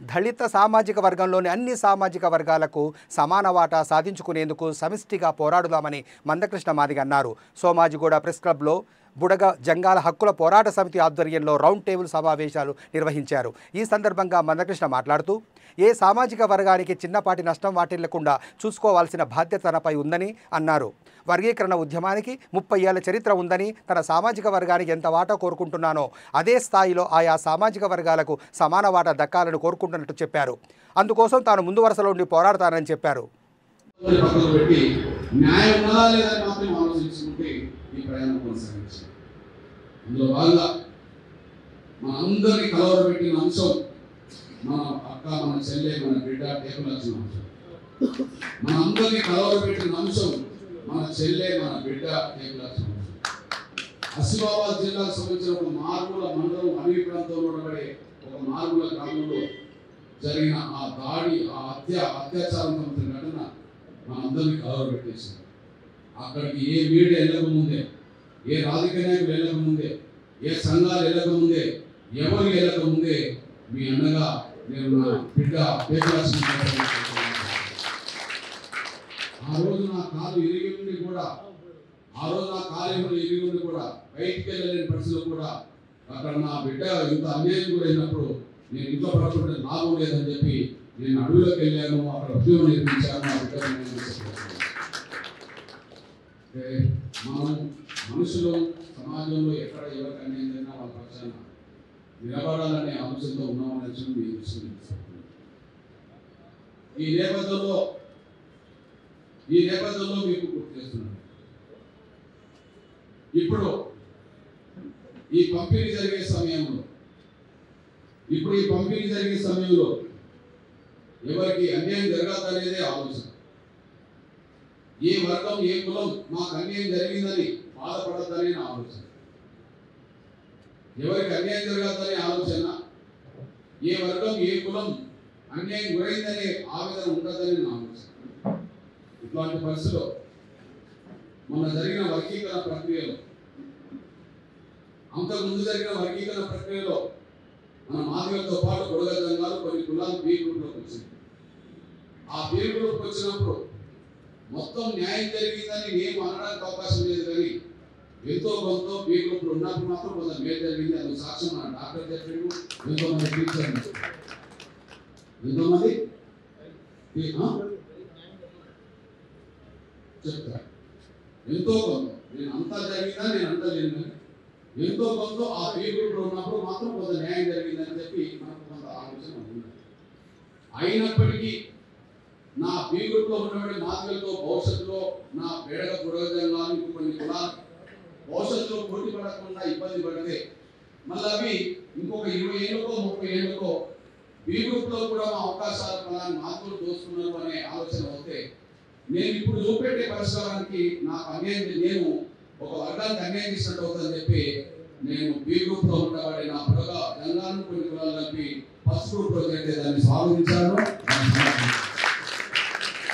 దళిత సామాజిక వర్గంలోని అన్ని సామాజిక వర్గాలకు సమాన వాటా సాధించుకునేందుకు సమిష్టిగా పోరాడుదామని మందకృష్ణ మాదిగ అన్నారు. సోమాజిగూడ ప్రెస్ క్లబ్లో బుడగ జంగాల హక్కుల పోరాట సమితి ఆధ్వర్యంలో రౌండ్ టేబుల్ సమావేశాలు నిర్వహించారు. ఈ సందర్భంగా మందకృష్ణ మాట్లాడుతూ ఏ సామాజిక వర్గానికి చిన్నపాటి నష్టం వాటిల్లకుండా చూసుకోవాల్సిన బాధ్యత తనపై ఉందని అన్నారు. వర్గీకరణ ఉద్యమానికి 30 ఏళ్ల చరిత్ర ఉందని, తన సామాజిక వర్గానికి ఎంత వాటా కోరుకుంటున్నానో అదే స్థాయిలో ఆయా సామాజిక వర్గాలకు సమాన వాటా దక్కాలని కోరుకుంటున్నట్టు చెప్పారు. అందుకోసం తాను ముందు వరుసలో ఉండి పోరాడతానని చెప్పారు. మన అక్క, మన చెల్లె, మన బిడ్డ టేకులాల్సిన అంశం. మన అందరినీ కలవరపెట్టిన అంశం మన చెల్లె, మన బిడ్డ టేకులాల్సిన అంశం. ఆసిఫాబాద్ జిల్లాకు సంబంధించిన ఒక మారుమూల మండలం అడవి ప్రాంతంలో ఉండబడే ఒక మారుమూల గ్రామంలో జరిగిన ఆ దాడి, ఆ అత్యాచారం సంబంధించిన ఘటన మనందరినీ కలవరపెట్టేసింది. అక్కడికి ఏ మీడియా వెళ్ళకముందే, ఏ రాజకీయ నాయకులు వెళ్ళకముందే, ఏ సంఘాలు వెళ్ళకముందే, ఎవరు వెళ్ళకముందే మీ అన్నగా నేను నా బిడ్డ టేకులాల్సిన ఆ రోజు నా కాలు ఇరిగి ఉండి కూడా, బయటికి వెళ్ళలేని పరిస్థితుల్లో కూడా అక్కడ నా బిడ్డ ఇంత అన్యాయం కూడా అయినప్పుడు నేను ఇంట్లో పడుతుంటే లాభం లేదని చెప్పి నేను అడవిలోకి వెళ్ళాను. అక్కడ ఉద్యోగం నిర్మించాను. నా బిడ్డ మనం మనుషులు సమాజంలో ఎక్కడ ఎవరికి అన్యాయం జరిగినా వాళ్ళ పక్షాన నిలబడాలనే ఆలోచనతో ఉన్నామని మీ దృష్టి. ఈ నేపథ్యంలో మీకు గుర్తు చేస్తున్నాను. ఇప్పుడు ఈ పంపిణీ జరిగే సమయంలో ఎవరికి అన్యాయం జరగదనేదే ఆలోచన. ఏ వర్గం, ఏ కులం మాకు అన్యాయం జరిగిందని బాధపడద్దనే ఆలోచన. ఎవరికి అన్యాయం జరగదనే ఆలోచన, ఏ వర్గం, ఏ కులం అన్యాయం గురైందనే ఆవేదన ఉండదని ఆలోచన. ఇట్లాంటి పరిస్థితిలో మొన్న జరిగిన వర్గీకరణ ప్రక్రియలో, అంతకుముందు జరిగిన వర్గీకరణ ప్రక్రియలో మన మాదిగలతో పాటు బుడగ జంగాలు కొన్ని కులాలు బి గ్రూప్లోకి వచ్చింది. ఆ బి గ్రూప్కి వచ్చినప్పుడు మొత్తం న్యాయం జరిగిందని నేను అనడానికి అవకాశం లేదు, కానీ ఎంతో కొంత బి గ్రూప్లో ఉన్నప్పుడు మాత్రం కొంత మేలు జరిగింది. అందుకు సాక్ష్యం మన డాక్టర్ చెప్పాడు, ఎంతోమంది టీచర్, ఎంతోమంది చెప్తారు. ఎంతో కొంత నేను అంతా జరిగిందా, నేను అంతా లేదు, ఎంతో కొంత ఆ బి గ్రూప్లో ఉన్నప్పుడు మాత్రం కొంత న్యాయం జరిగిందని చెప్పి మనకు కొంత ఆలోచన ఉంది. అయినప్పటికీ నా బి గ్రూప్లో ఉన్నటువంటి మాదిగలతో భవిష్యత్తులో నా బేడగ బుడగజంగాలు కొన్ని కులాలు భవిష్యత్తులో పోటీ పడకుండా ఇబ్బంది పడితే మళ్ళీ అవి ఇంకొక 20 ఏళ్ళకో 30 ఏళ్ళకో బి గ్రూప్లో కూడా మా అవకాశాలు ఫలాన్ని మాదిగలు దోచుకున్నారు అనే ఆలోచన వస్తే నేను ఇప్పుడు చూపెట్టే పరిష్కారానికి నాకు అన్యాయం, నేను ఒక వర్గానికి అన్యాయం చేసినట్టు అవుతుందని చెప్పి నేను బి గ్రూప్లో ఉండబడి నా బుడగ జంగాలను కొన్ని కులాలు కలిపి ఫస్ట్ గ్రూప్లో చేస్తే దాన్ని స్వాగతించాలి.